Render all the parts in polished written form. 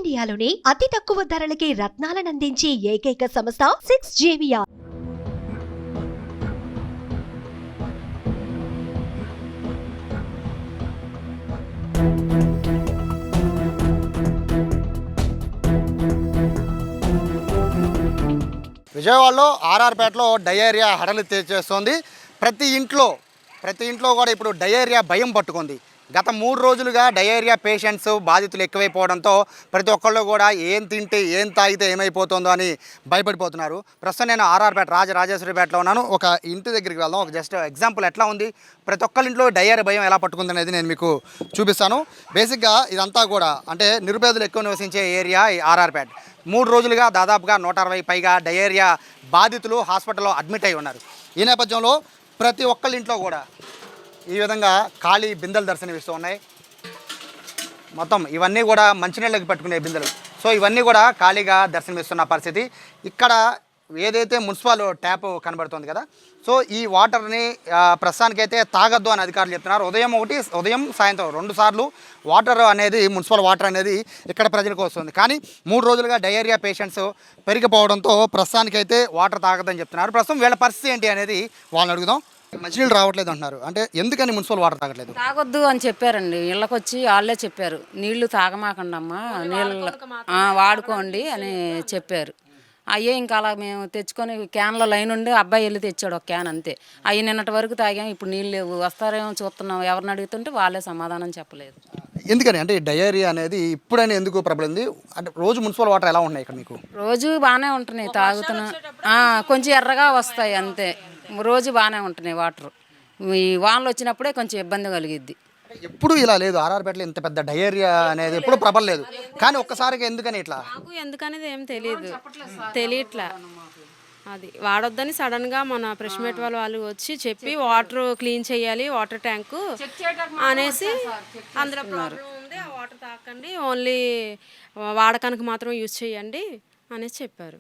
ఇండియాలోనే అతి తక్కువ ధరలకి రత్నాలనందించే ఏకైక సంస్థ 6JVR. విజయవాడలో ఆర్ఆర్పేటలో డయేరియా హడలు తెచ్చేస్తోంది. ప్రతి ఇంట్లో కూడా ఇప్పుడు డయేరియా భయం పట్టుకుంది. గత 3 రోజులుగా డయేరియా పేషెంట్స్ బాధితులు ఎక్కువైపోవడంతో ప్రతి ఒక్కళ్ళు కూడా ఏం తింటే ఏం తాగితే ఏమైపోతుందో అని భయపడిపోతున్నారు. ప్రస్తుతం నేను ఆర్ఆర్పేట రాజరాజేశ్వరిపేటలో ఉన్నాను. ఒక ఇంటి దగ్గరికి వెళ్దాం. ఒక జస్ట్ ఎగ్జాంపుల్ ఎట్లా ఉంది, ప్రతి ఒక్కళ్ళ డయేరియా భయం ఎలా పట్టుకుంది అనేది నేను మీకు చూపిస్తాను. బేసిక్గా ఇదంతా కూడా అంటే నిరుపేదలు ఎక్కువ నివసించే ఏరియా ఈ ఆర్ఆర్పేట. 3 రోజులుగా దాదాపుగా 160 పైగా డయేరియా బాధితులు హాస్పిటల్లో అడ్మిట్ అయి ఉన్నారు. ఈ నేపథ్యంలో ప్రతి ఒక్కళ్ళ ఇంట్లో కూడా ఈ విధంగా ఖాళీ బిందెలు దర్శనమిస్తూ ఉన్నాయి. మొత్తం ఇవన్నీ కూడా మంచినీళ్ళకి పట్టుకునే బిందెలు. సో ఇవన్నీ కూడా ఖాళీగా దర్శనమిస్తున్న పరిస్థితి. ఇక్కడ ఏదైతే మున్సిపల్ ట్యాప్ కనబడుతుంది కదా, సో ఈ వాటర్ని ప్రస్తుతానికైతే తాగొద్దు అని అధికారులు చెప్తున్నారు. ఉదయం సాయంత్రం 2 సార్లు వాటర్ అనేది మున్సిపల్ వాటర్ అనేది ఇక్కడ ప్రజలకు వస్తుంది. కానీ 3 రోజులుగా డయేరియా పేషెంట్స్ పెరిగిపోవడంతో ప్రస్తుతానికైతే వాటర్ తాగొద్దని చెప్తున్నారు. ప్రస్తుతం వీళ్ళ పరిస్థితి ఏంటి అనేది వాళ్ళని అడుగుదాం. మంచినీళ్ళు రావట్లేదు అంటున్నారు, అంటే ఎందుకని మున్సిపల్ వాటర్ తాగట్లేదు? తాగొద్దు అని చెప్పారండి. ఇళ్ళకి వచ్చి వాళ్ళే చెప్పారు, నీళ్లు తాగమాకండి అమ్మా, నీళ్ళు వాడుకోండి అని చెప్పారు. అయ్యే ఇంకా అలా మేము తెచ్చుకొని క్యాన్లో లైన్ ఉండి అబ్బాయి వెళ్ళి తెచ్చాడు ఒక క్యాన్, అంతే. అవి నిన్నటి వరకు తాగాం, ఇప్పుడు నీళ్ళు లేవు, వస్తారేమో చూస్తున్నాం. ఎవరిని అడుగుతుంటే వాళ్ళే సమాధానం చెప్పలేదు. ఎందుకని అంటే డయేరియా అనేది ఇప్పుడైనా ఎందుకు ప్రబలింది? అంటే రోజు మున్సిపల్ వాటర్ ఎలా ఉన్నాయి ఇక్కడ మీకు? రోజు బాగానే ఉంటున్నాయి, తాగుతున్నాం. కొంచెం ఎర్రగా వస్తాయి అంతే. రోజు బాగానే ఉంటున్నాయి వాటర్. ఈ వానలు వచ్చినప్పుడే కొంచెం ఇబ్బంది కలిగిద్ది. ఎప్పుడు ఇలా లేదు ఆర్ఆర్పేటలో, ఇంత పెద్ద డయేరియా అనేది ఎప్పుడు ప్రబలలేదు. కానీ ఒక్కసారిగా ఎందుకని ఇట్లా? నాకు ఎందుకనేది ఏం తెలియట్లా. అది వాడొద్దని సడన్గా మన ప్రెష్ మెట్ వాళ్ళు వచ్చి చెప్పి వాటర్ క్లీన్ చేయాలి, వాటర్ ట్యాంకు అనేసి అందులో ప్రాబ్లం ఉంది, ఆ వాటర్ తాకండి, ఓన్లీ వాడకానికి మాత్రం యూజ్ చేయండి అనేసి చెప్పారు.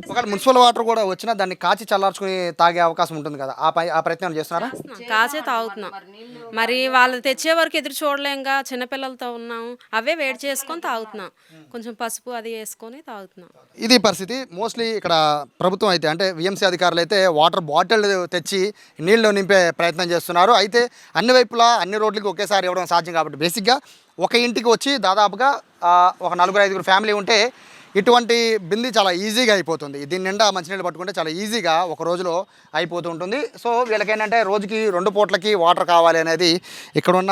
ఒకవేళ మున్సిపల్ వాటర్ కూడా వచ్చినా దాన్ని కాచి చల్లార్చుకుని తాగే అవకాశం ఉంటుంది కదా, ఆ ప్రయత్నం చేస్తున్నారా? కాచే తాగుతున్నాం. మరి వాళ్ళు తెచ్చే వరకు ఎదురు చూడలేంగా, చిన్నపిల్లలతో ఉన్నాం, అవే వేడి చేసుకొని తాగుతున్నాం. కొంచెం పసుపు అది వేసుకొని తాగుతున్నాం. ఇది పరిస్థితి. మోస్ట్లీ ఇక్కడ ప్రభుత్వం అయితే అంటే విఎంసీ అధికారులు అయితే వాటర్ బాటిల్ తెచ్చి నీళ్ళు నింపే ప్రయత్నం చేస్తున్నారు. అయితే అన్ని వైపులా అన్ని రోడ్లకి ఒకేసారి ఇవ్వడం సాధ్యం కాబట్టి బేసిక్గా ఒక ఇంటికి వచ్చి దాదాపుగా ఒక 4-5 ఫ్యామిలీ ఉంటే ఇటువంటి బింది చాలా ఈజీగా అయిపోతుంది. దీని నిండా మంచినీళ్ళు పట్టుకుంటే చాలా ఈజీగా ఒక రోజులో అయిపోతూ ఉంటుంది. సో వీళ్ళకేంటంటే రోజుకి 2 పూట్లకి వాటర్ కావాలి అనేది ఇక్కడున్న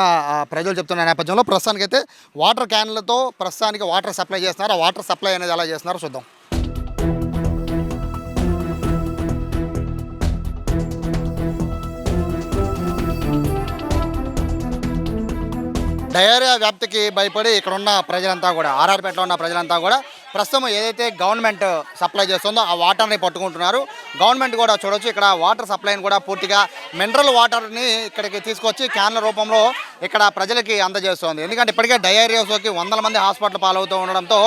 ప్రజలు చెప్తున్న నేపథ్యంలో ప్రస్తుతానికైతే వాటర్ క్యాన్లతో ప్రస్తుతానికి వాటర్ సప్లై చేస్తున్నారు. ఆ వాటర్ సప్లై అనేది ఎలా చేస్తున్నారో చూద్దాం. డయేరియా వ్యాప్తికి భయపడి ఇక్కడున్న ప్రజలంతా కూడా ఆర్ఆర్పేటలో ఉన్న ప్రజలంతా కూడా ప్రస్తుతం ఏదైతే గవర్నమెంట్ సప్లై చేస్తుందో ఆ వాటర్ని పట్టుకుంటున్నారు. గవర్నమెంట్ కూడా చూడొచ్చు ఇక్కడ వాటర్ సప్లైని కూడా పూర్తిగా మినరల్ వాటర్ని ఇక్కడికి తీసుకొచ్చి క్యాన్ల రూపంలో ఇక్కడ ప్రజలకి అందజేస్తుంది. ఎందుకంటే ఇప్పటికే డయేరియా సోకి 100 మంది హాస్పిటల్ పాలవుతూ ఉండడంతో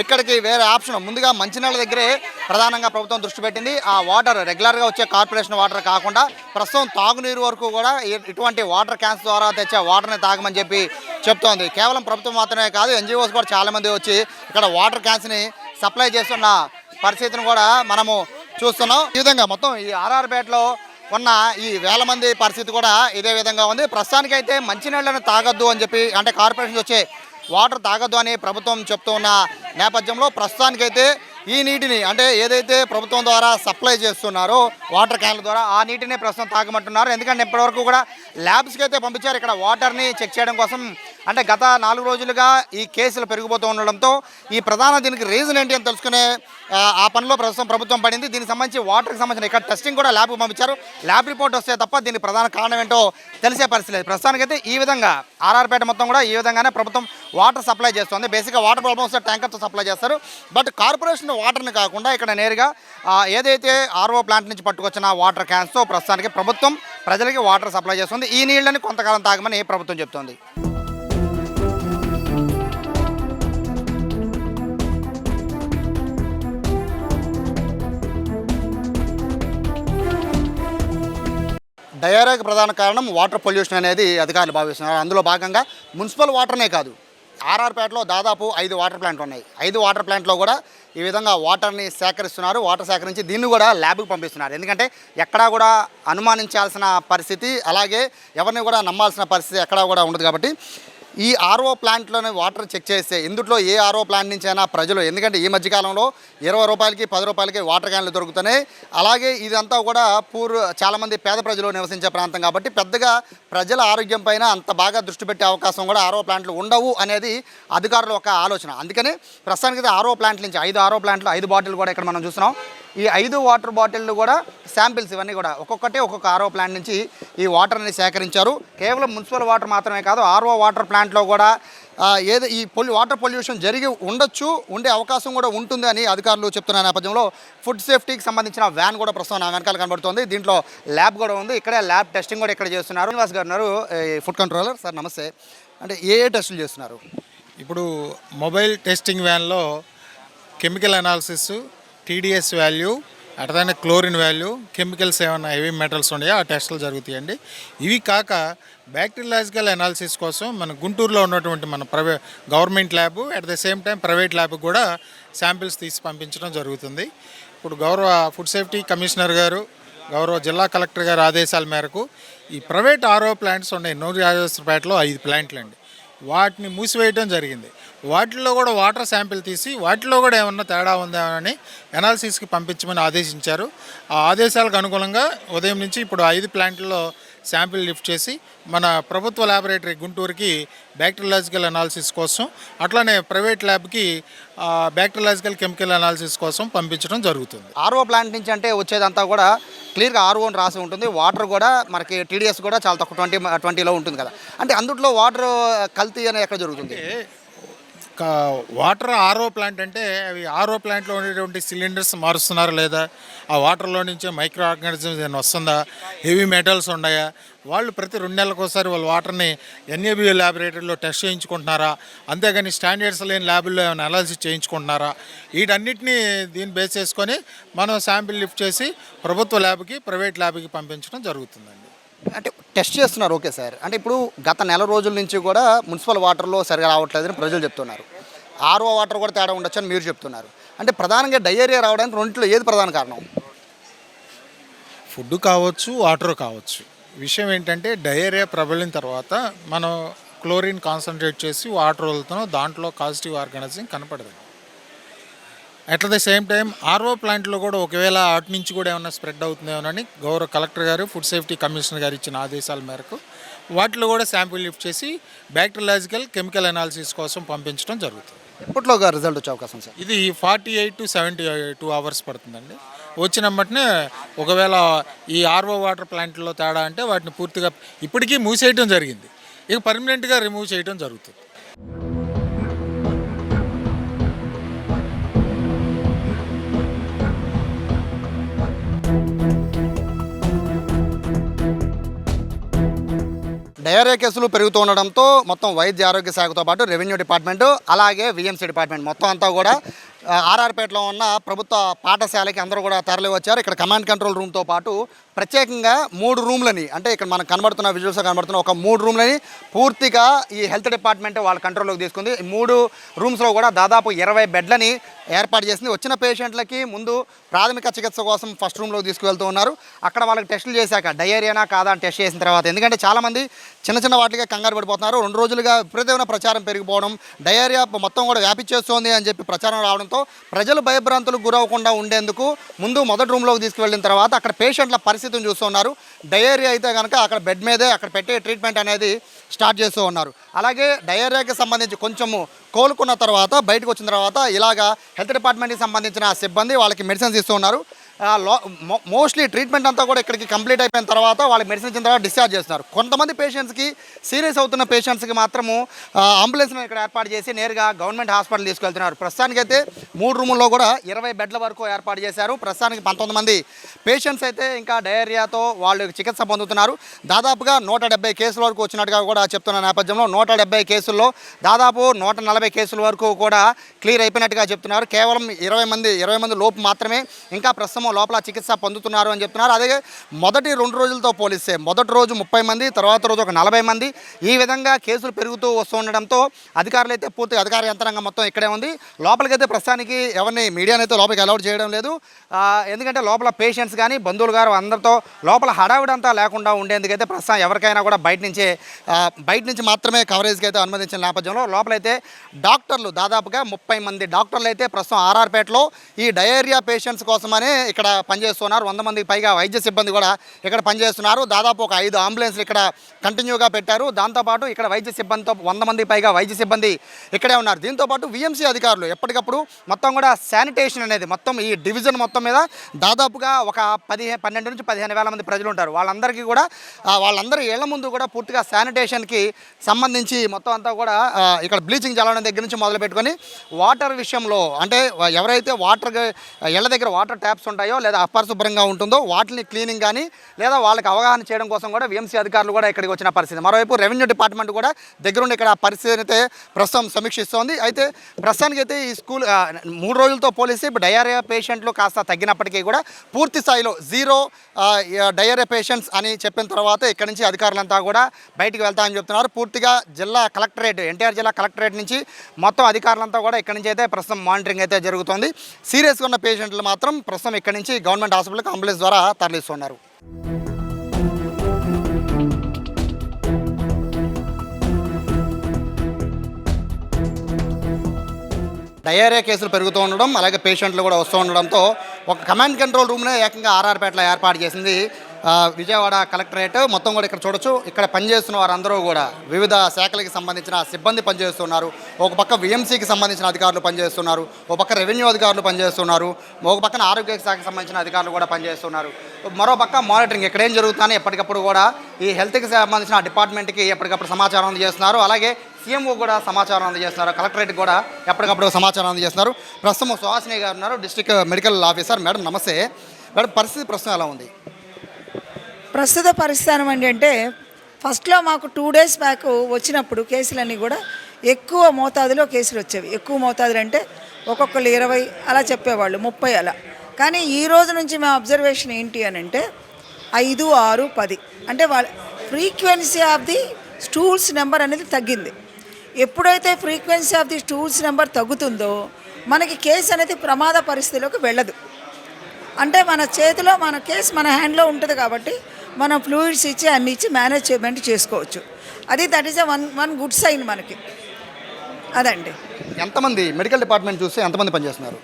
ఇక్కడికి వేరే ఆప్షన్ ముందుగా మంచినీళ్ళ దగ్గరే ప్రధానంగా ప్రభుత్వం దృష్టి పెట్టింది. ఆ వాటర్ రెగ్యులర్గా వచ్చే కార్పొరేషన్ వాటర్ కాకుండా ప్రస్తుతం తాగునీరు వరకు కూడా ఇటువంటి వాటర్ క్యాన్స్ ద్వారా తెచ్చే వాటర్ని తాగమని చెప్పి చెప్తోంది. కేవలం ప్రభుత్వం మాత్రమే కాదు, ఎన్జిఓస్ కూడా చాలామంది వచ్చి ఇక్కడ వాటర్ క్యాన్స్ని సప్లై చేస్తున్న పరిస్థితిని కూడా మనము చూస్తున్నాం. ఈ విధంగా మొత్తం ఈ ఆర్ఆర్పేటలో ఉన్న ఈ వేల మంది పరిస్థితి కూడా ఇదే విధంగా ఉంది. ప్రస్తుతానికైతే మంచినీళ్ళని తాగొద్దు అని చెప్పి అంటే కార్పొరేషన్ వచ్చే వాటర్ తాగొద్దు అని ప్రభుత్వం చెప్తూ ఉన్న నేపథ్యంలో ప్రస్తుతానికైతే ఈ నీటిని అంటే ఏదైతే ప్రభుత్వం ద్వారా సప్లై చేస్తున్నారో వాటర్ క్యాన్ల ద్వారా ఆ నీటిని ప్రస్తుతం తాగమంటున్నారు. ఎందుకంటే ఇప్పటివరకు కూడా ల్యాబ్స్కి అయితే పంపించారు ఇక్కడ వాటర్ని చెక్ చేయడం కోసం. అంటే గత 4 రోజులుగా ఈ కేసులు పెరిగిపోతూ ఉండడంతో ఈ ప్రధాన దీనికి రీజన్ ఏంటి అని తెలుసుకునే ఆ పనిలో ప్రస్తుతం ప్రభుత్వం పడింది. దీనికి సంబంధించి వాటర్కి సంబంధించిన ఇక్కడ టెస్టింగ్ కూడా ల్యాబ్కి పంపించారు. ల్యాబ్ రిపోర్ట్ వస్తే తప్ప దీనికి ప్రధాన కారణం ఏంటో తెలిసే పరిస్థితి లేదు. ప్రస్తుతానికైతే ఈ విధంగా ఆర్ఆర్పేట మొత్తం కూడా ఈ విధంగానే ప్రభుత్వం వాటర్ సప్లై చేస్తుంది. బేసిక్గా వాటర్ ప్రాబ్లమ్ వస్తే ట్యాంకర్తో సప్లై చేస్తారు. బట్ కార్పొరేషన్ వాటర్ని కాకుండా ఇక్కడ నేరుగా ఏదైతే ఆర్ఓ ప్లాంట్ నుంచి పట్టుకొచ్చిన వాటర్ క్యాన్స్తో ప్రస్తుతానికి ప్రభుత్వం ప్రజలకి వాటర్ సప్లై చేస్తుంది. ఈ నీళ్ళని కొంతకాలం తాగమని ప్రభుత్వం చెప్తోంది. డయేరియాకి ప్రధాన కారణం వాటర్ పొల్యూషన్ అనేది అధికారులు భావిస్తున్నారు. అందులో భాగంగా మున్సిపల్ వాటర్నే కాదు, ఆర్ఆర్పేటలో దాదాపు 5 వాటర్ ప్లాంట్లు ఉన్నాయి. 5 వాటర్ ప్లాంట్లో కూడా ఈ విధంగా వాటర్ని సేకరిస్తున్నారు. వాటర్ సేకరించి దీన్ని కూడా ల్యాబ్కి పంపిస్తున్నారు. ఎందుకంటే ఎక్కడా కూడా అనుమానించాల్సిన పరిస్థితి, అలాగే ఎవరిని కూడా నమ్మాల్సిన పరిస్థితి ఎక్కడా కూడా ఉండదు. కాబట్టి ఈ ఆర్ఓ ప్లాంట్లోనే వాటర్ చెక్ చేస్తే ఇందులో ఏ ఆర్ఓ ప్లాంట్ నుంచి అయినా ప్రజలు, ఎందుకంటే ఈ మధ్యకాలంలో 20 రూపాయలకి 10 రూపాయలకి వాటర్ క్యాన్లు దొరుకుతున్నాయి. అలాగే ఇదంతా కూడా చాలామంది పేద ప్రజలు నివసించే ప్రాంతం కాబట్టి పెద్దగా ప్రజల ఆరోగ్యం పైన అంత బాగా దృష్టి పెట్టే అవకాశం కూడా ఆర్ఓ ప్లాంట్లు ఉండవు అనేది అధికారుల ఒక ఆలోచన. అందుకని ప్రస్తుతానికి ఆర్ఓ ప్లాంట్ నుంచి 5 ఆర్ఓ ప్లాంట్లు 5 బాటిల్ కూడా ఇక్కడ మనం చూస్తున్నాం. ఈ 5 వాటర్ బాటిళ్ళు కూడా శాంపిల్స్, ఇవన్నీ కూడా ఒక్కొక్క ఆర్ఓ ప్లాంట్ నుంచి ఈ వాటర్ని సేకరించారు. కేవలం మున్సిపల్ వాటర్ మాత్రమే కాదు, ఆర్ఓ వాటర్ ప్లాంట్లో కూడా ఏదో ఈ వాటర్ పొల్యూషన్ జరిగి ఉండే అవకాశం కూడా ఉంటుంది అని అధికారులు చెప్తున్న నేపథ్యంలో ఫుడ్ సేఫ్టీకి సంబంధించిన వ్యాన్ కూడా ప్రస్తుతం నా వెనకాల కనబడుతుంది. దీంట్లో ల్యాబ్ కూడా ఉంది. ఇక్కడే ల్యాబ్ టెస్టింగ్ కూడా ఇక్కడ చేస్తున్నారు. శ్రీనివాస్ గారు ఉన్నారు, ఫుడ్ కంట్రోలర్. సార్ నమస్తే. అంటే ఏ టెస్టులు చేస్తున్నారు? ఇప్పుడు మొబైల్ టెస్టింగ్ వ్యాన్లో కెమికల్ అనాలిసిస్, టీడీఎస్ వాల్యూ, అట్లనే క్లోరిన్ వాల్యూ, కెమికల్స్ ఏమైనా హెవీ మెటల్స్ ఉన్నాయో ఆ టెస్టులు జరుగుతాయండి. ఇవి కాక బ్యాక్టీరియాలజికల్ అనాలిసిస్ కోసం మన గుంటూరులో ఉన్నటువంటి మన government lab, at the same time private lab కూడా శాంపిల్స్ తీసి పంపించడం జరుగుతుంది. ఇప్పుడు గౌరవ ఫుడ్ సేఫ్టీ కమిషనర్ గారు, గౌరవ జిల్లా కలెక్టర్ గారు ఆదేశాల మేరకు ఈ ప్రైవేట్ ఆర్ఓ ప్లాంట్స్ ఉన్నాయి. నూరిరాజేశ్వరపేటలో 5 ప్లాంట్లు అండి. వాటిని మూసివేయడం జరిగింది. వాటిల్లో కూడా వాటర్ శాంపిల్ తీసి వాటిలో కూడా ఏమన్నా తేడా ఉందా అని అనాలిసిస్కి పంపించమని ఆదేశించారు. ఆ ఆదేశాలకు అనుగుణంగా ఉదయం నుంచి ఇప్పుడు 5 ప్లాంట్లలో శాంపిల్ లిఫ్ట్ చేసి మన ప్రభుత్వ ల్యాబొరేటరీ గుంటూరుకి బ్యాక్టీరియాలజికల్ అనాలిసిస్ కోసం, అట్లానే ప్రైవేట్ ల్యాబ్కి బ్యాక్టీరియాలజికల్ కెమికల్ అనాలిసిస్ కోసం పంపించడం జరుగుతుంది. ఆర్ఓ ప్లాంట్ నుంచి అంటే వచ్చేదంతా కూడా క్లియర్గా ఆర్ఓ అని రాసి ఉంటుంది. వాటర్ కూడా మనకి టీడీఎస్ కూడా చాలా తక్కువ 20లో ఉంటుంది కదా. అంటే అందుట్లో వాటర్ కల్తీ అనేది ఎక్కడ జరుగుతుంది? వాటర్ ఆర్ఓ ప్లాంట్ అంటే అవి ఆర్ఓ ప్లాంట్లో ఉండేటువంటి సిలిండర్స్ మారుస్తున్నారా లేదా, ఆ వాటర్లో నుంచే మైక్రో ఆర్గానిజమ్స్ ఏమైనా వస్తుందా, హెవీ మెటల్స్ ఉన్నాయా, వాళ్ళు ప్రతి 2 నెలలకు ఒకసారి వాళ్ళ వాటర్ని ఎన్ఏబిఏ ల్యాబొరేటరీలో టెస్ట్ చేయించుకుంటున్నారా, అంతేగాని స్టాండర్డ్స్ లేని ల్యాబుల్లో ఏమైనా అనాలిసిస్ చేయించుకుంటున్నారా, వీటన్నిటిని దీన్ని బేస్ చేసుకొని మనం శాంపిల్ లిఫ్ట్ చేసి ప్రభుత్వ ల్యాబ్కి ప్రైవేట్ ల్యాబ్కి పంపించడం జరుగుతుందండి. అంటే టెస్ట్ చేస్తున్నారు, ఓకే సార్. అంటే ఇప్పుడు గత నెల రోజుల నుంచి కూడా మున్సిపల్ వాటర్లో సరిగా రావట్లేదని ప్రజలు చెప్తున్నారు. ఆర్ఓ వాటర్ కూడా తేడా ఉండొచ్చు అని మీరు చెప్తున్నారు. అంటే ప్రధానంగా డయేరియా రావడానికి రెండింటిలో ఏది ప్రధాన కారణం? ఫుడ్ కావచ్చు, వాటర్ కావచ్చు. విషయం ఏంటంటే డయేరియా ప్రబలిన తర్వాత మనం క్లోరిన్ కాన్సన్ట్రేట్ చేసి వాటర్ వదులుతున్నాం, దాంట్లో కాజిటివ్ ఆర్గానిజం కనపడదు. At the same time RO ప్లాంట్లో కూడా ఒకవేళ అటు నుంచి కూడా ఏమైనా స్ప్రెడ్ అవుతుందేమోనని గౌరవ కలెక్టర్ గారు, ఫుడ్ సేఫ్టీ కమిషనర్ గారు ఇచ్చిన ఆదేశాల మేరకు వాటిలో కూడా శాంపిల్ లిఫ్ట్ చేసి బ్యాక్టీరియాలజికల్ కెమికల్ అనాలిసిస్ కోసం పంపించడం జరుగుతుంది. ఎప్పట్లోగా రిజల్ట్ వచ్చే అవకాశం సార్? ఇది 48 to 72 అవర్స్ పడుతుందండి. వచ్చిన వెంటనే ఒకవేళ ఈ ఆర్ఓ వాటర్ ప్లాంట్లో తేడా అంటే వాటిని పూర్తిగా ఇప్పటికీ మూసేయడం జరిగింది, ఇక పర్మనెంట్గా రిమూవ్ చేయడం జరుగుతుంది. డయేరియా కేసులు పెరుగుతూ ఉండడంతో మొత్తం వైద్య ఆరోగ్య శాఖతో పాటు రెవెన్యూ డిపార్ట్మెంటు, అలాగే విఎంసీ డిపార్ట్మెంట్ మొత్తం అంతా కూడా ఆర్ఆర్పేటలో ఉన్న ప్రభుత్వ పాఠశాలకి అందరూ కూడా తరలి వచ్చారు. ఇక్కడ కమాండ్ కంట్రోల్ రూమ్తో పాటు ప్రత్యేకంగా 3 రూమ్లని, అంటే ఇక్కడ మనకు కనబడుతున్న విజువల్స్ కనబడుతున్న ఒక 3 రూమ్లని పూర్తిగా ఈ హెల్త్ డిపార్ట్మెంట్ వాళ్ళ కంట్రోల్లోకి తీసుకుంది. ఈ 3 రూమ్స్లో కూడా దాదాపు 20 బెడ్లని ఏర్పాటు చేసింది. వచ్చిన పేషెంట్లకి ముందు ప్రాథమిక చికిత్స కోసం ఫస్ట్ రూమ్లోకి తీసుకువెళ్తూ ఉన్నారు. అక్కడ వాళ్ళకి టెస్టులు చేశాక డయేరియానా కాదా అని టెస్ట్ చేసిన తర్వాత, ఎందుకంటే చాలామంది చిన్న వాటిగా కంగారు పడిపోతున్నారు. 2 రోజులుగా విపరీతమైన ప్రచారం పెరిగిపోవడం, డయేరియా మొత్తం కూడా వ్యాపించేస్తోంది అని చెప్పి ప్రచారం రావడంతో ప్రజలు భయభ్రాంతులకు గురవకుండా ఉండేందుకు ముందు మొదటి రూమ్లోకి తీసుకువెళ్ళిన తర్వాత అక్కడ పేషెంట్ల పరిస్థితిని చూస్తున్నారు. డయేరియా అయితే కనుక అక్కడ బెడ్ మీదే అక్కడ పెట్టే ట్రీట్మెంట్ అనేది స్టార్ట్ చేస్తూ ఉన్నారు. అలాగే డయేరియాకి సంబంధించి కొంచెము కోలుకున్న తర్వాత బయటకు వచ్చిన తర్వాత ఇలాగా హెల్త్ డిపార్ట్మెంట్కి సంబంధించిన సిబ్బంది వాళ్ళకి మెడిసిన్స్ ఇస్తూ ఉన్నారు. మోస్ట్లీ ట్రీట్మెంట్ అంతా కూడా ఇక్కడికి కంప్లీట్ అయిపోయిన తర్వాత వాళ్ళకి మెడిసిన్ ఇచ్చిన తర్వాత డిశ్చార్జ్ చేస్తున్నారు. కొంతమంది పేషెంట్స్కి, సీరియస్ అవుతున్న పేషెంట్స్కి మాత్రము అంబులెన్స్ని ఇక్కడ ఏర్పాటు చేసి నేరుగా గవర్నమెంట్ హాస్పిటల్ తీసుకెళ్తున్నారు. ప్రస్తుతానికైతే 3 రూముల్లో కూడా 20 బెడ్ల వరకు ఏర్పాటు చేశారు. ప్రస్తుతానికి 19 మంది పేషెంట్స్ అయితే ఇంకా డయేరియాతో వాళ్ళు చికిత్స పొందుతున్నారు. దాదాపుగా 170 కేసుల వరకు వచ్చినట్టుగా కూడా చెప్తున్న నేపథ్యంలో 170 కేసుల్లో దాదాపు 140 కేసుల వరకు కూడా క్లియర్ అయిపోయినట్టుగా చెప్తున్నారు. కేవలం 20 మంది లోపు మాత్రమే ఇంకా ప్రస్తుతం లోపల చికిత్స పొందుతున్నారు అని చెప్తున్నారు. అదే మొదటి 2 రోజులతో పోలిస్తే మొదటి రోజు 30 మంది, తర్వాత రోజు ఒక 40 మంది, ఈ విధంగా కేసులు పెరుగుతూ వస్తూ ఉండడంతో అధికారులు అయితే పూర్తిగా అధికార యంత్రాంగం మొత్తం ఇక్కడే ఉంది. లోపలికైతే ప్రస్తుతానికి ఎవరిని మీడియానైతే లోపలికి అలౌట్ చేయడం లేదు. ఎందుకంటే లోపల పేషెంట్స్ కానీ బంధువులు గారు అందరితో లోపల హడావిడంతా లేకుండా ఉండేందుకైతే ప్రస్తుతం ఎవరికైనా కూడా బయట నుంచి మాత్రమే కవరేజ్కి అయితే అనుమతించిన నేపథ్యంలో లోపలైతే డాక్టర్లు దాదాపుగా 30 మంది డాక్టర్లు అయితే ప్రస్తుతం ఆర్ఆర్పేటలో ఈ డయేరియా పేషెంట్స్ కోసమనే ఇక్కడ పనిచేస్తున్నారు. 100 మందికి పైగా వైద్య సిబ్బంది కూడా ఇక్కడ పనిచేస్తున్నారు. దాదాపు ఒక 5 అంబులెన్స్లు ఇక్కడ కంటిన్యూగా పెట్టారు. దాంతోపాటు ఇక్కడ వైద్య సిబ్బందితో 100 మందికి పైగా వైద్య సిబ్బంది ఇక్కడే ఉన్నారు. దీంతోపాటు విఎంసీ అధికారులు ఎప్పటికప్పుడు మొత్తం కూడా శానిటేషన్ అనేది మొత్తం ఈ డివిజన్ మొత్తం మీద దాదాపుగా ఒక 12 నుంచి 15 వేల మంది ప్రజలు ఉంటారు. వాళ్ళందరికీ కూడా వాళ్ళందరి ఇళ్ల ముందు కూడా పూర్తిగా శానిటేషన్కి సంబంధించి మొత్తం అంతా కూడా ఇక్కడ బ్లీచింగ్ చల్లడం దగ్గర నుంచి మొదలు పెట్టుకొని వాటర్ విషయంలో అంటే ఎవరైతే ఇళ్ల దగ్గర వాటర్ ట్యాప్స్ ఉంటాయో లేదా అపరిశుభ్రంగా ఉంటుందో వాటిని క్లీనింగ్ కానీ లేదా వాళ్ళకి అవగాహన చేయడం కోసం కూడా విఎంసీ అధికారులు కూడా ఇక్కడికి వచ్చిన పరిస్థితి. మరోవైపు రెవెన్యూ డిపార్ట్మెంట్ కూడా దగ్గరుండి ఇక్కడ పరిస్థితిని అయితే ప్రస్తుతం సమీక్షిస్తోంది. అయితే ప్రస్తుతానికైతే ఈ స్కూల్ 3 రోజులతో పోలిస్తే ఇప్పుడు డయేరియా పేషెంట్లు కాస్త తగ్గినప్పటికీ కూడా పూర్తి స్థాయిలో 0 డయేరియా పేషెంట్స్ అని చెప్పిన తర్వాత ఇక్కడి నుంచి అధికారులంతా కూడా బయటికి వెళ్తామని చెప్తున్నారు. పూర్తిగా జిల్లా కలెక్టరేట్ ఎన్టీఆర్ జిల్లా కలెక్టరేట్ నుంచి మొత్తం అధికారులంతా కూడా ఇక్కడి నుంచి అయితే ప్రస్తుతం మానిటరింగ్ అయితే జరుగుతుంది. సీరియస్గా ఉన్న పేషెంట్లు మాత్రం ప్రస్తుతం ఇక్కడి నుంచి గవర్నమెంట్ హాస్పిటల్కి అంబులెన్స్ ద్వారా తరలిస్తున్నారు. డయేరియా కేసులు పెరుగుతూ ఉండడం అలాగే పేషెంట్లు కూడా వస్తూ ఉండడంతో ఒక కమాండ్ కంట్రోల్ రూమ్నే ఏకంగా ఆర్ఆర్పేటలో ఏర్పాటు చేసింది విజయవాడ కలెక్టరేట్. మొత్తం కూడా ఇక్కడ చూడొచ్చు. ఇక్కడ పనిచేస్తున్న వారందరూ కూడా వివిధ శాఖలకి సంబంధించిన సిబ్బంది పనిచేస్తున్నారు. ఒక పక్క విఎంసీకి సంబంధించిన అధికారులు పనిచేస్తున్నారు, ఒక పక్క రెవెన్యూ అధికారులు పనిచేస్తున్నారు, ఒక పక్కన ఆరోగ్య శాఖకి సంబంధించిన అధికారులు కూడా పనిచేస్తున్నారు. మరో పక్క మానిటరింగ్ ఇక్కడ ఏం జరుగుతుందని ఎప్పటికప్పుడు కూడా ఈ హెల్త్కి సంబంధించిన డిపార్ట్మెంట్కి ఎప్పటికప్పుడు సమాచారం అందజేస్తున్నారు. అలాగే సీఎంఓ కూడా సమాచారం అందజేస్తున్నారు, కలెక్టరేట్కి కూడా ఎప్పటికప్పుడు సమాచారం అందజేస్తున్నారు. ప్రస్తుతం సుహాసిని గారు ఉన్నారు, డిస్ట్రిక్ట్ మెడికల్ ఆఫీసర్. మేడం నమస్తే. మేడం పరిస్థితి ప్రస్తుతం ఎలా ఉంది? ప్రస్తుత పరిస్థితి అంటే ఫస్ట్లో మాకు 2 డేస్ బ్యాక్ వచ్చినప్పుడు కేసులన్నీ కూడా ఎక్కువ మోతాదులో కేసులు వచ్చేవి. ఎక్కువ మోతాదులు అంటే ఒక్కొక్కరు 20 అలా చెప్పేవాళ్ళు, 30 అలా. కానీ ఈ రోజు నుంచి మా అబ్జర్వేషన్ ఏంటి అని అంటే 5, 6, 10 అంటే వాళ్ళ frequency of the stools number అనేది తగ్గింది. ఎప్పుడైతే frequency of the stools number తగ్గుతుందో మనకి కేసు అనేది ప్రమాద పరిస్థితిలోకి వెళ్ళదు. అంటే మన చేతిలో మన కేసు మన హ్యాండ్లో ఉంటుంది కాబట్టి మనం ఫ్లూయిడ్స్ ఇచ్చి అన్ని ఇచ్చి మేనేజ్మెంట్ చేసుకోవచ్చు. That is one good sign మనకి. అదండి. ఎంతమంది మెడికల్ డిపార్ట్మెంట్ చూస్తే ఎంతమంది పనిచేస్తున్నారు?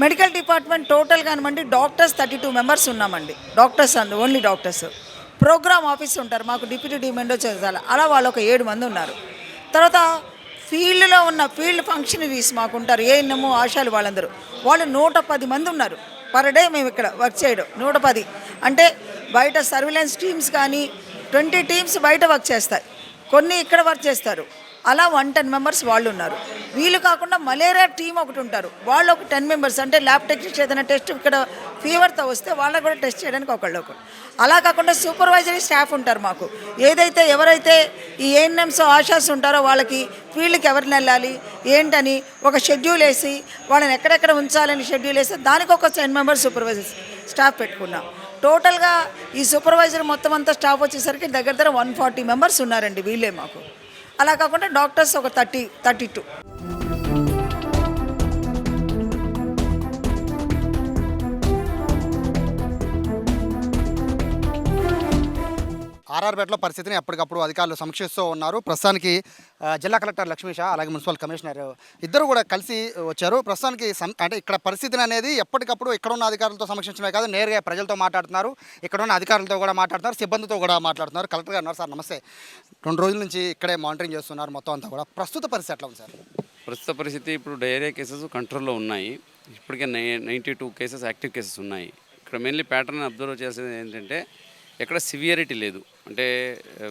మెడికల్ డిపార్ట్మెంట్ టోటల్ కానివ్వండి డాక్టర్స్ 32 మెంబర్స్ ఉన్నామండి. Doctors only doctors. Programme office ఉంటారు, మాకు డిప్యూటీ డిమెండో చేయాలి, అలా వాళ్ళు ఒక 7 మంది ఉన్నారు. తర్వాత ఫీల్డ్లో ఉన్న ఫీల్డ్ ఫంక్షనరీస్ మాకు ఉంటారు, ఏఎన్ఎం ఆశాలు వాళ్ళందరూ, వాళ్ళు 110 మంది ఉన్నారు పర్ డే. మేము ఇక్కడ వర్క్ చేయడం 110 అంటే బయట సర్విలెన్స్ టీమ్స్ కానీ 20 టీమ్స్ బయట వర్క్ చేస్తాయి, కొన్ని ఇక్కడ వర్క్ చేస్తారు. అలా 110 మెంబర్స్ వాళ్ళు ఉన్నారు. వీళ్ళు కాకుండా మలేరియా టీం ఒకటి ఉంటారు, వాళ్ళు ఒక 10 మెంబర్స్. అంటే ల్యాబ్ టెక్నీషియన్ ఏదైనా టెస్ట్ ఇక్కడ ఫీవర్తో వస్తే వాళ్ళకు కూడా టెస్ట్ చేయడానికి ఒకళ్ళు. అలా కాకుండా సూపర్వైజరీ స్టాఫ్ ఉంటారు మాకు. ఎవరైతే ఈ ఏఎన్ఎంస్ ఆశాస్ ఉంటారో వాళ్ళకి ఫీల్డ్కి ఎవరిని వెళ్ళాలి ఏంటని ఒక షెడ్యూల్ వేసి వాళ్ళని ఎక్కడెక్కడ ఉంచాలని షెడ్యూల్ వేసి దానికి ఒక 10 మెంబర్స్ సూపర్వైజర్ స్టాఫ్ పెట్టుకున్నాం. టోటల్గా ఈ సూపర్వైజర్ మొత్తం అంతా స్టాఫ్ వచ్చేసరికి దగ్గర 140 మెంబర్స్ ఉన్నారండి వీళ్ళే మాకు. అలా కాకుండా డాక్టర్స్ ఒక 32. ఆర్ఆర్పేటలో పరిస్థితిని ఎప్పటికప్పుడు అధికారులు సమీక్షిస్తూ ఉన్నారు. ప్రస్తుతానికి జిల్లా కలెక్టర్ లక్ష్మీష అలాగే మున్సిపల్ కమిషనర్ ఇద్దరు కూడా కలిసి వచ్చారు. ప్రస్తుతానికి అంటే ఇక్కడ పరిస్థితిని అనేది ఎప్పటికప్పుడు ఇక్కడ ఉన్న అధికారులతో సమీక్షించడమే కాదు, నేరుగా ప్రజలతో మాట్లాడుతున్నారు, ఇక్కడ ఉన్న అధికారులతో కూడా మాట్లాడుతున్నారు, సిబ్బందితో కూడా మాట్లాడుతున్నారు. కలెక్టర్ గారు ఉన్నారు. సార్ నమస్తే. 2 రోజుల నుంచి ఇక్కడే మానిటరింగ్ చేస్తున్నారు మొత్తం అంతా కూడా. ప్రస్తుత పరిస్థితి ఎట్లా ఉంది సార్? ప్రస్తుత పరిస్థితి ఇప్పుడు డయేరియా కేసెస్ కంట్రోల్లో ఉన్నాయి. ఇప్పటికే 92 కేసెస్ యాక్టివ్ కేసెస్ ఉన్నాయి. ఇక్కడ మెయిన్లీ ప్యాటర్న్ అబ్జర్వ్ చేసేది ఏంటంటే ఎక్కడ సివియారిటీ లేదు. అంటే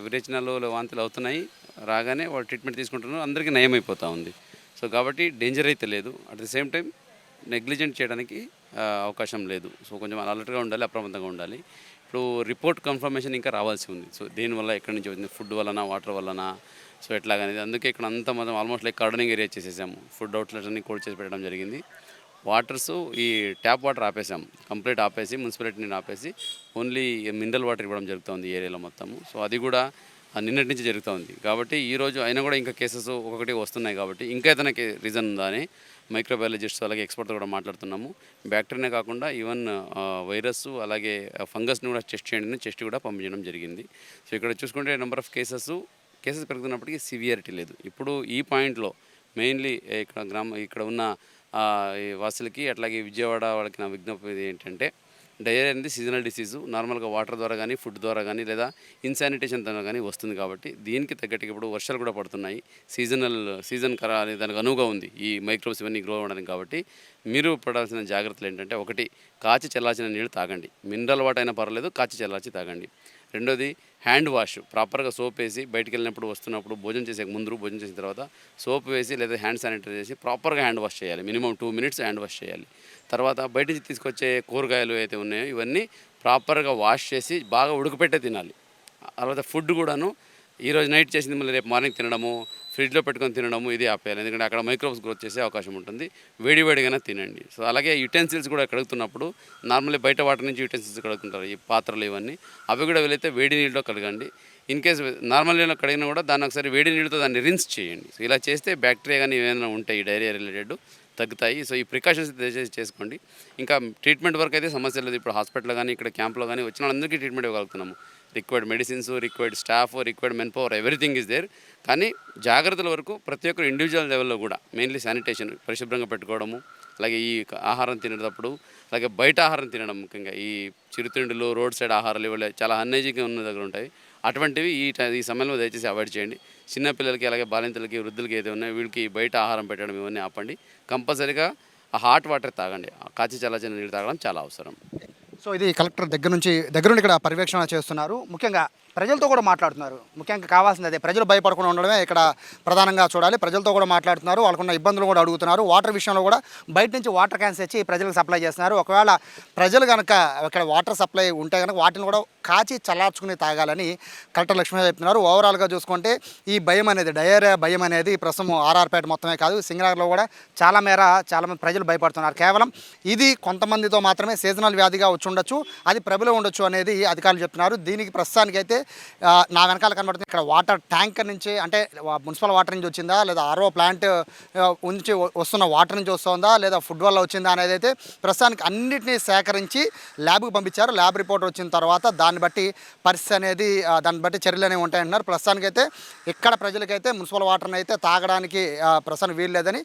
విరేచనాలు వాంతులు అవుతున్నాయి, రాగానే వాళ్ళు ట్రీట్మెంట్ తీసుకుంటున్నారు, అందరికీ నయం అయిపోతూ ఉంది. సో కాబట్టి డేంజర్ అయితే లేదు. At the same time negligent చేయడానికి అవకాశం లేదు. సో కొంచెం అలర్ట్గా ఉండాలి, అప్రమత్తంగా ఉండాలి. ఇప్పుడు రిపోర్ట్ కన్ఫర్మేషన్ ఇంకా రావాల్సి ఉంది. సో దేనివల్ల ఎక్కడి నుంచి వచ్చింది, ఫుడ్ వలన వాటర్ వలన, సో ఎట్లాగనేది. అందుకే ఇక్కడ అంతా మనం ఆల్మోస్ట్ లైక్ కార్డనింగ్ ఏరియా చేసేసాము. ఫుడ్ అవుట్లెట్స్ అన్ని కోడ్ చేసి పెట్టడం జరిగింది. వాటర్స్ ఈ ట్యాప్ వాటర్ ఆపేసాం, కంప్లీట్ ఆపేసి మున్సిపాలిటీని ఆపేసి ఓన్లీ మినరల్ వాటర్ ఇవ్వడం జరుగుతుంది ఈ ఏరియాలో మొత్తము. సో అది కూడా నిన్నటి నుంచి జరుగుతుంది కాబట్టి ఈరోజు అయినా కూడా ఇంకా కేసెస్ ఒక్కొక్కటి వస్తున్నాయి కాబట్టి ఇంకా ఏదైనా రీజన్ ఉందా అని మైక్రోబయాలజిస్ట్ అలాగే ఎక్స్పర్ట్తో కూడా మాట్లాడుతున్నాము. బ్యాక్టీరియానే కాకుండా ఈవెన్ వైరస్ అలాగే ఫంగస్ని కూడా టెస్ట్ చేయండి, టెస్ట్ కూడా పంపించడం జరిగింది. సో ఇక్కడ చూసుకుంటే నెంబర్ ఆఫ్ కేసెస్ పెరుగుతున్నప్పటికీ సివియారిటీ లేదు. ఇప్పుడు ఈ పాయింట్లో మెయిన్లీ ఇక్కడ ఉన్న ఈ వాసులకి అట్లాగే విజయవాడ వాళ్ళకి నా విజ్ఞప్తి ఏంటంటే డయేరియా అనేది సీజనల్ డిసీజు, నార్మల్గా వాటర్ ద్వారా కానీ ఫుడ్ ద్వారా కానీ లేదా ఇన్సానిటేషన్ ద్వారా కానీ వస్తుంది కాబట్టి దీనికి తగ్గట్టుగా ఇప్పుడు వర్షాలు కూడా పడుతున్నాయి, సీజన్ దానికి అనువుగా ఉంది ఈ మైక్రోబ్స్ ఇవన్నీ గ్రో అవ్వడానికి. కాబట్టి మీరు పడాల్సిన జాగ్రత్తలు ఏంటంటే ఒకటి కాచి చల్లార్చిన నీళ్ళు తాగండి, మినరల్ వాటర్ అయినా పర్లేదు కాచి చల్లార్చి తాగండి. రెండోది హ్యాండ్ వాష్, ప్రాపర్గా సోప్ వేసి బయటికి వెళ్ళినప్పుడు వస్తున్నప్పుడు భోజనం చేసే ముందు భోజనం చేసిన తర్వాత సోప్ వేసి లేదా హ్యాండ్ శానిటైజర్ చేసి ప్రాపర్గా హ్యాండ్ వాష్ చేయాలి, మినిమం 2 minutes హ్యాండ్ వాష్ చేయాలి. తర్వాత బయట నుంచి తీసుకొచ్చే కూరగాయలు అయితే ఉన్నాయో ఇవన్నీ ప్రాపర్గా వాష్ చేసి బాగా ఉడకపెట్టే తినాలి. తర్వాత ఫుడ్ కూడాను ఈరోజు నైట్ చేసింది మళ్ళీ రేపు మార్నింగ్ తినడము, ఫ్రిడ్జ్లో పెట్టుకొని తినడము ఇది ఆపేయాలి, ఎందుకంటే అక్కడ మైక్రోబ్స్ గ్రోత్ చేసే అవకాశం ఉంటుంది. వేడిగానే తినండి. సో అలాగే యుటెన్సిల్స్ కూడా కడుగుతున్నప్పుడు నార్మల్లీ బయట వాటర్ నుంచి యుటెన్సిల్స్ కడుగుతుంటారు, ఈ పాత్రలు ఇవన్నీ, అవి కూడా వీలైతే వేడి నీళ్ళలో కడగండి. ఇన్ కేసు నార్మల్ నీళ్ళలో కడిగినా కూడా దాన్ని ఒకసారి వేడి నీళ్ళతో దాన్ని రిన్స్ చేయండి. సో ఇలా చేస్తే బ్యాక్టీరియా కానీ ఏమైనా ఉంటాయి ఈ డైరియా రిలేటెడ్ తగ్గుతాయి. సో ఈ ప్రికాషన్స్ దయచేసి చేసుకోండి. ఇంకా ట్రీట్మెంట్ వరకు అయితే సమస్య లేదు. ఇప్పుడు హాస్పిటల్లో కానీ ఇక్కడ క్యాంప్లో కానీ వచ్చిన వాళ్ళందరికీ ట్రీట్మెంట్ ఇవ్వగలుగుతున్నాము. Required medicines, required staff, required men power, everything is there. కానీ జాగ్రత్తల వరకు ప్రతి ఒక్కరు ఇండివిజువల్ లెవెల్లో కూడా మెయిన్లీ శానిటేషన్ పరిశుభ్రంగా పెట్టుకోవడము, అలాగే ఈ ఆహారం తినేటప్పుడు అలాగే బయట ఆహారం తినడం, ముఖ్యంగా ఈ చిరుతిండులు రోడ్ సైడ్ ఆహారాలు ఇవ్వలే చాలా అన్హైజీన్గా ఉన్న దగ్గర ఉంటాయి, అటువంటివి ఈ సమయంలో దయచేసి అవాయిడ్ చేయండి. చిన్నపిల్లలకి అలాగే బాలింతలకి వృద్ధులకి ఏదైతే ఉన్నాయో వీళ్ళకి బయట ఆహారం పెట్టడం ఇవన్నీ ఆపండి. కంపల్సరీగా హాట్ వాటర్ తాగండి, కాచి చల్లార్చిన నీళ్ళు తాగడం చాలా అవసరం. సో ఇది కలెక్టర్ దగ్గరుండి ఇక్కడ పర్యవేక్షణ చేస్తున్నారు. ముఖ్యంగా ప్రజలతో కూడా మాట్లాడుతున్నారు. ముఖ్యంగా కావాల్సింది అదే, ప్రజలు భయపడకుండా ఉండడమే ఇక్కడ ప్రధానంగా చూడాలి. ప్రజలతో కూడా మాట్లాడుతున్నారు, వాళ్ళకున్న ఇబ్బందులు కూడా అడుగుతున్నారు. వాటర్ విషయంలో కూడా బయట నుంచి వాటర్ క్యాన్స్ తెచ్చి ప్రజలకు సప్లై చేస్తున్నారు. ఒకవేళ ప్రజలు కనుక ఇక్కడ వాటర్ సప్లై ఉంటే కనుక వాటిని కూడా కాచి చల్లార్చుకుని తాగాలని కలెక్టర్ లక్ష్మీ చెప్తున్నారు. ఓవరాల్గా చూసుకుంటే ఈ భయం అనేది, డయేరియా భయం అనేది ప్రస్తుతం ఆర్ఆర్పేట మొత్తమే కాదు, సింగనగర్లో కూడా చాలామంది ప్రజలు భయపడుతున్నారు. కేవలం ఇది కొంతమందితో మాత్రమే సీజనల్ వ్యాధిగా వచ్చి ఉండొచ్చు, అది ప్రబలి ఉండొచ్చు అనేది అధికారులు చెప్తున్నారు. దీనికి ప్రస్తుతానికైతే నా వెనకాల కనబడుతుంది ఇక్కడ వాటర్ ట్యాంకర్ నుంచి, అంటే మున్సిపల్ వాటర్ నుంచి వచ్చిందా లేదా ఆర్ఓ ప్లాంట్ నుంచి వస్తున్న వాటర్ నుంచి వస్తుందా లేదా ఫుడ్ వల్ల వచ్చిందా అనేది అయితే ప్రస్తుతానికి అన్నింటినీ సేకరించి ల్యాబ్కి పంపించారు. ల్యాబ్ రిపోర్ట్ వచ్చిన తర్వాత దాన్ని బట్టి పరిస్థితి అనేది, దాన్ని బట్టి చర్యలు అనేవి ఉంటాయంటున్నారు. ప్రస్తుతానికైతే ఇక్కడ ప్రజలకైతే మున్సిపల్ వాటర్ని అయితే తాగడానికి ప్రస్తుతానికి వీలు లేదని,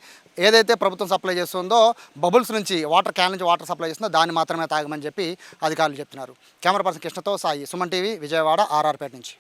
ఏదైతే ప్రభుత్వం సప్లై చేస్తుందో బబుల్స్ నుంచి వాటర్ క్యాన్ నుంచి వాటర్ సప్లై చేస్తుందో దాన్ని మాత్రమే తాగమని చెప్పి అధికారులు చెప్తున్నారు. కెమెరా పర్సన్ కృష్ణతో సాయి, సుమన్ టీవీ, విజయవాడ, ఆర్ఆర్పేట నుంచి.